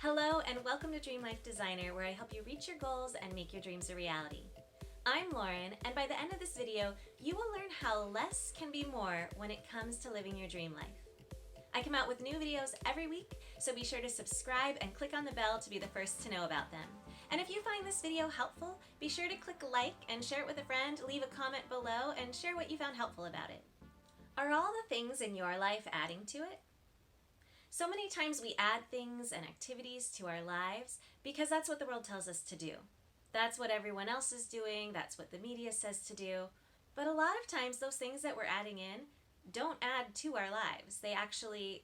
Hello and welcome to Dream Life Designer, where I help you reach your goals and make your dreams a reality. I'm Lauren, and by the end of this video, you will learn how less can be more when it comes to living your dream life. I come out with new videos every week, so be sure to subscribe and click on the bell to be the first to know about them. And if you find this video helpful, be sure to click like and share it with a friend, leave a comment below, and share what you found helpful about it. Are all the things in your life adding to it? So many times we add things and activities to our lives because that's what the world tells us to do. That's what everyone else is doing, that's what the media says to do. But a lot of times those things that we're adding in don't add to our lives. They actually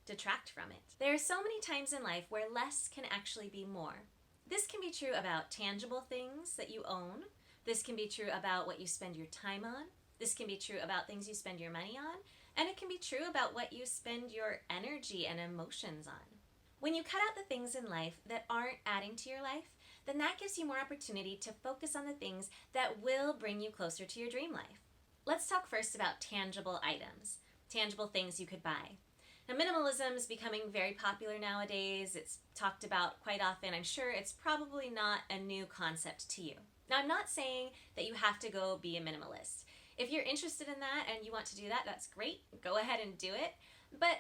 detract from it. There are so many times in life where less can actually be more. This can be true about tangible things that you own. This can be true about what you spend your time on. This can be true about things you spend your money on. And it can be true about what you spend your energy and emotions on. When you cut out the things in life that aren't adding to your life, then that gives you more opportunity to focus on the things that will bring you closer to your dream life. Let's talk first about tangible items, tangible things you could buy. Now, minimalism is becoming very popular nowadays. It's talked about quite often. I'm sure it's probably not a new concept to you. Now, I'm not saying that you have to go be a minimalist. If you're interested in that and you want to do that, that's great. Go ahead and do it. But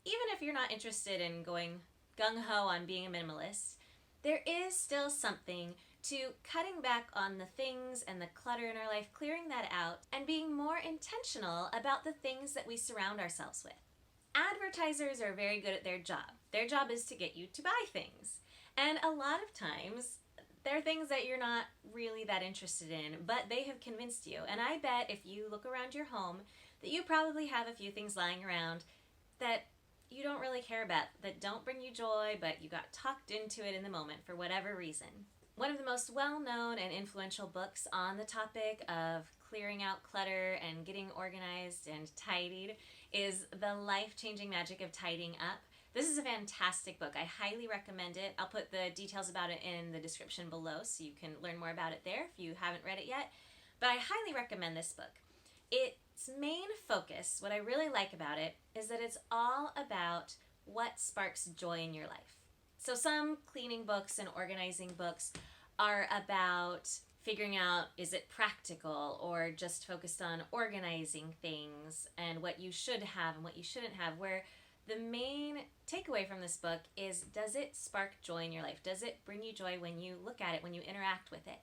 even if you're not interested in going gung-ho on being a minimalist, there is still something to cutting back on the things and the clutter in our life, clearing that out, and being more intentional about the things that we surround ourselves with. Advertisers are very good at their job. Their job is to get you to buy things. And a lot of times, they're things that you're not really that interested in, but they have convinced you. And I bet if you look around your home that you probably have a few things lying around that you don't really care about, that don't bring you joy, but you got talked into it in the moment for whatever reason. One of the most well-known and influential books on the topic of clearing out clutter and getting organized and tidied is The Life-Changing Magic of Tidying Up. This is a fantastic book. I highly recommend it. I'll put the details about it in the description below so you can learn more about it there if you haven't read it yet. But I highly recommend this book. Its main focus, what I really like about it, is that it's all about what sparks joy in your life. So some cleaning books and organizing books are about figuring out, is it practical, or just focused on organizing things and what you should have and what you shouldn't have, where the main takeaway from this book is, does it spark joy in your life? Does it bring you joy when you look at it, when you interact with it?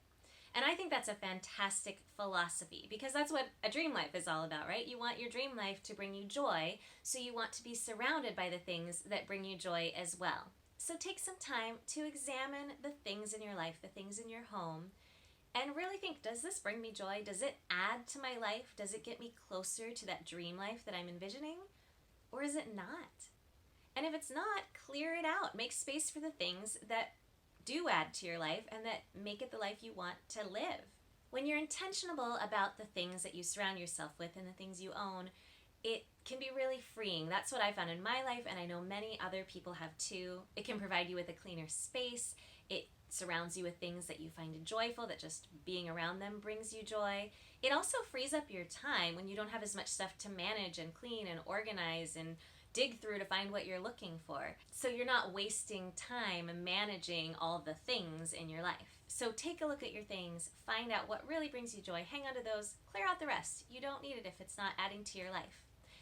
And I think that's a fantastic philosophy, because that's what a dream life is all about, right? You want your dream life to bring you joy, so you want to be surrounded by the things that bring you joy as well. So take some time to examine the things in your life, the things in your home, and really think, does this bring me joy? Does it add to my life? Does it get me closer to that dream life that I'm envisioning? Or is it not? And if it's not, clear it out. Make space for the things that do add to your life and that make it the life you want to live. When you're intentional about the things that you surround yourself with and the things you own, it can be really freeing. That's what I found in my life, and I know many other people have too. It can provide you with a cleaner space. It surrounds you with things that you find joyful, that just being around them brings you joy. It also frees up your time when you don't have as much stuff to manage and clean and organize and dig through to find what you're looking for. So you're not wasting time managing all the things in your life. So take a look at your things, find out what really brings you joy, hang on to those, clear out the rest. You don't need it if it's not adding to your life.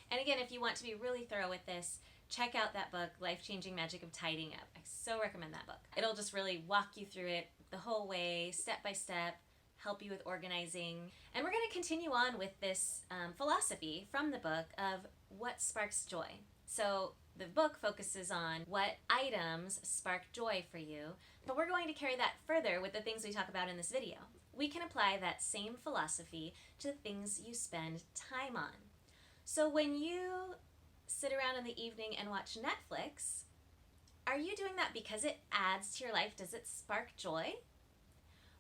And again, if you want to be really thorough with this, check out that book, Life-Changing Magic of Tidying Up. I so recommend that book. It'll just really walk you through it the whole way, step by step, help you with organizing. And we're going to continue on with this philosophy from the book of what sparks joy. So the book focuses on what items spark joy for you, but we're going to carry that further with the things we talk about in this video. We can apply that same philosophy to the things you spend time on. So when you sit around in the evening and watch Netflix, are you doing that because it adds to your life? Does it spark joy?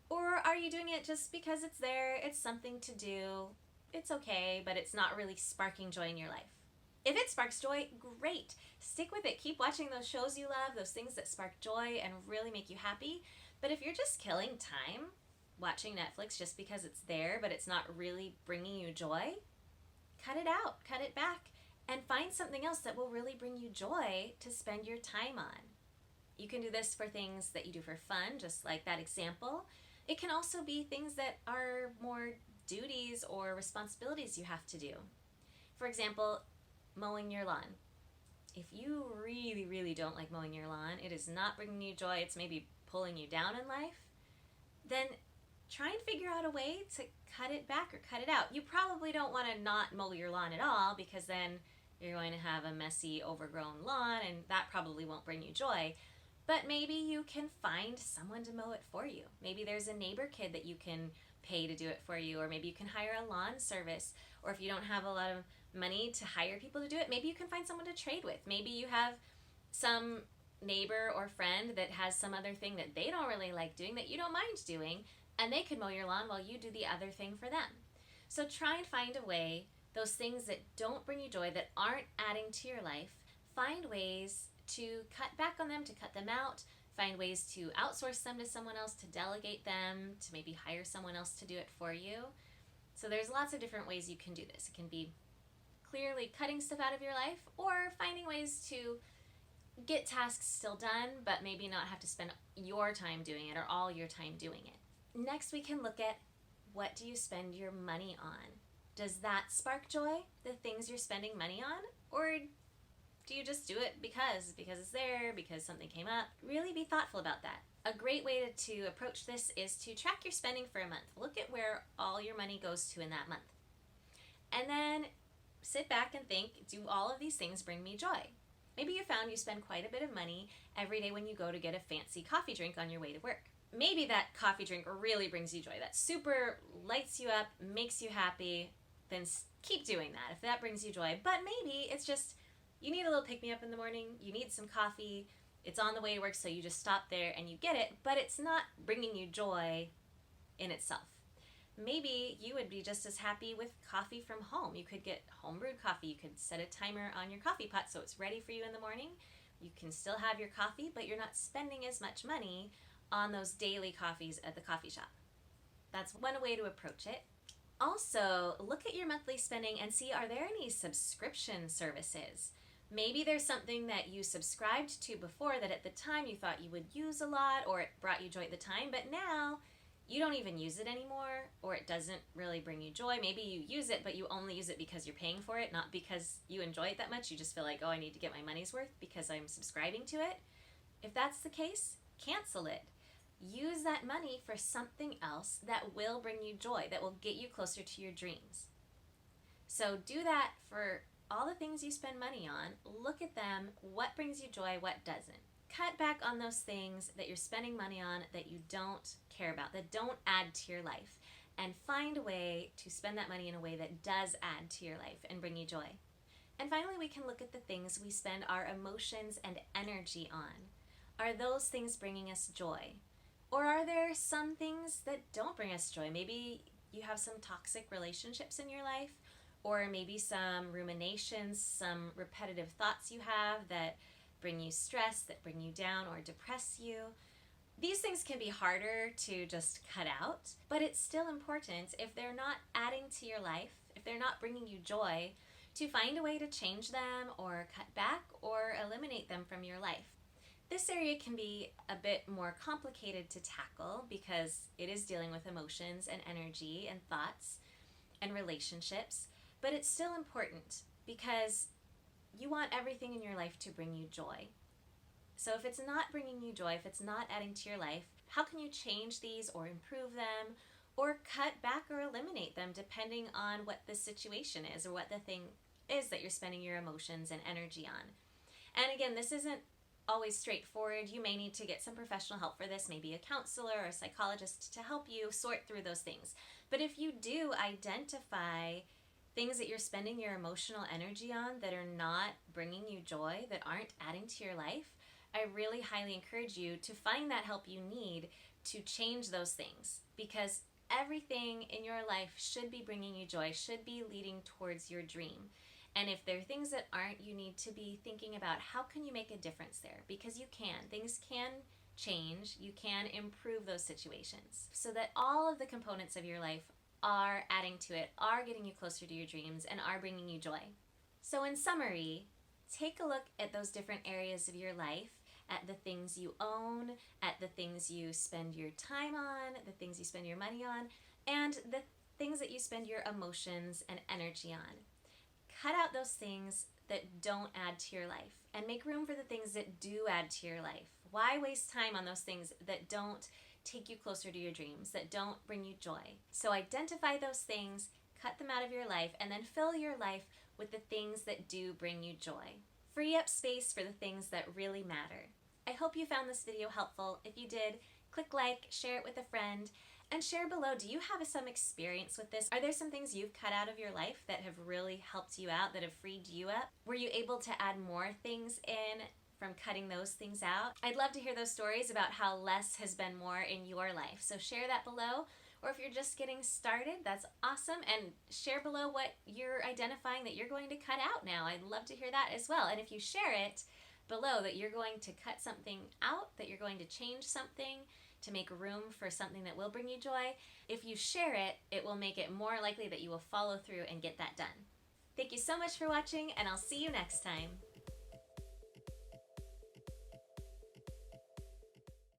Or are you doing it just because it's there, it's something to do, it's okay, but it's not really sparking joy in your life? If it sparks joy, great. Stick with it. Keep watching those shows you love, those things that spark joy and really make you happy. But if you're just killing time watching Netflix just because it's there, but it's not really bringing you joy, cut it out, cut it back, and find something else that will really bring you joy to spend your time on. You can do this for things that you do for fun, just like that example. It can also be things that are more duties or responsibilities you have to do. For example, mowing your lawn. If you really, really don't like mowing your lawn, it is not bringing you joy, it's maybe pulling you down in life, then try and figure out a way to cut it back or cut it out. You probably don't want to not mow your lawn at all, because then you're going to have a messy, overgrown lawn, and that probably won't bring you joy. But maybe you can find someone to mow it for you. Maybe there's a neighbor kid that you can pay to do it for you, or maybe you can hire a lawn service, or if you don't have a lot of money to hire people to do it, maybe you can find someone to trade with. Maybe you have some neighbor or friend that has some other thing that they don't really like doing that you don't mind doing, and they could mow your lawn while you do the other thing for them. So try and find a way, those things that don't bring you joy, that aren't adding to your life, find ways to cut back on them, to cut them out, find ways to outsource them to someone else, to delegate them, to maybe hire someone else to do it for you. So there's lots of different ways you can do this. It can be clearly cutting stuff out of your life, or finding ways to get tasks still done, but maybe not have to spend your time doing it or all your time doing it. Next, we can look at, what do you spend your money on? Does that spark joy, the things you're spending money on? Or do you just do it because it's there, because something came up? Really be thoughtful about that. A great way to approach this is to track your spending for a month. Look at where all your money goes to in that month. And then sit back and think, do all of these things bring me joy? Maybe you found you spend quite a bit of money every day when you go to get a fancy coffee drink on your way to work. Maybe that coffee drink really brings you joy. That super lights you up, makes you happy. Then keep doing that if that brings you joy. But maybe it's just, you need a little pick-me-up in the morning. You need some coffee. It's on the way to work, so you just stop there and you get it. But it's not bringing you joy in itself. Maybe you would be just as happy with coffee from home. You could get home-brewed coffee. You could set a timer on your coffee pot so it's ready for you in the morning. You can still have your coffee, but you're not spending as much money on those daily coffees at the coffee shop. That's one way to approach it. Also, look at your monthly spending and see, are there any subscription services? Maybe there's something that you subscribed to before that at the time you thought you would use a lot, or it brought you joy at the time, but now you don't even use it anymore, or it doesn't really bring you joy. Maybe you use it, but you only use it because you're paying for it, not because you enjoy it that much. You just feel like, oh, I need to get my money's worth because I'm subscribing to it. If that's the case, cancel it. Use that money for something else that will bring you joy, that will get you closer to your dreams. So do that for all the things you spend money on. Look at them. What brings you joy, what doesn't? Cut back on those things that you're spending money on that you don't care about, that don't add to your life, and find a way to spend that money in a way that does add to your life and bring you joy. And finally, we can look at the things we spend our emotions and energy on. Are those things bringing us joy? Or are there some things that don't bring us joy? Maybe you have some toxic relationships in your life, or maybe some ruminations, some repetitive thoughts you have that bring you stress, that bring you down or depress you. These things can be harder to just cut out, but it's still important, if they're not adding to your life, if they're not bringing you joy, to find a way to change them or cut back or eliminate them from your life. This area can be a bit more complicated to tackle because it is dealing with emotions and energy and thoughts and relationships, but it's still important because you want everything in your life to bring you joy. So if it's not bringing you joy, if it's not adding to your life, how can you change these or improve them or cut back or eliminate them depending on what the situation is or what the thing is that you're spending your emotions and energy on? And again, this isn't always straightforward. You may need to get some professional help for this, maybe a counselor or a psychologist to help you sort through those things. But if you do identify things that you're spending your emotional energy on that are not bringing you joy, that aren't adding to your life, I really highly encourage you to find that help you need to change those things, because everything in your life should be bringing you joy, should be leading towards your dream. And if there are things that aren't, you need to be thinking about how can you make a difference there, because you can. Things can change. You can improve those situations so that all of the components of your life are adding to it, are getting you closer to your dreams, and are bringing you joy. So in summary, take a look at those different areas of your life at the things you own, at the things you spend your time on, the things you spend your money on, and the things that you spend your emotions and energy on. Cut out those things that don't add to your life and make room for the things that do add to your life. Why waste time on those things that don't take you closer to your dreams, that don't bring you joy? So identify those things, cut them out of your life, and then fill your life with the things that do bring you joy. Free up space for the things that really matter. I hope you found this video helpful. If you did, click like, share it with a friend, and share below, do you have some experience with this? Are there some things you've cut out of your life that have really helped you out, that have freed you up? Were you able to add more things in from cutting those things out? I'd love to hear those stories about how less has been more in your life. So share that below. Or if you're just getting started, that's awesome. And share below what you're identifying that you're going to cut out now. I'd love to hear that as well. And if you share it below that you're going to cut something out, that you're going to change something to make room for something that will bring you joy, if you share it, it will make it more likely that you will follow through and get that done. Thank you so much for watching, and I'll see you next time.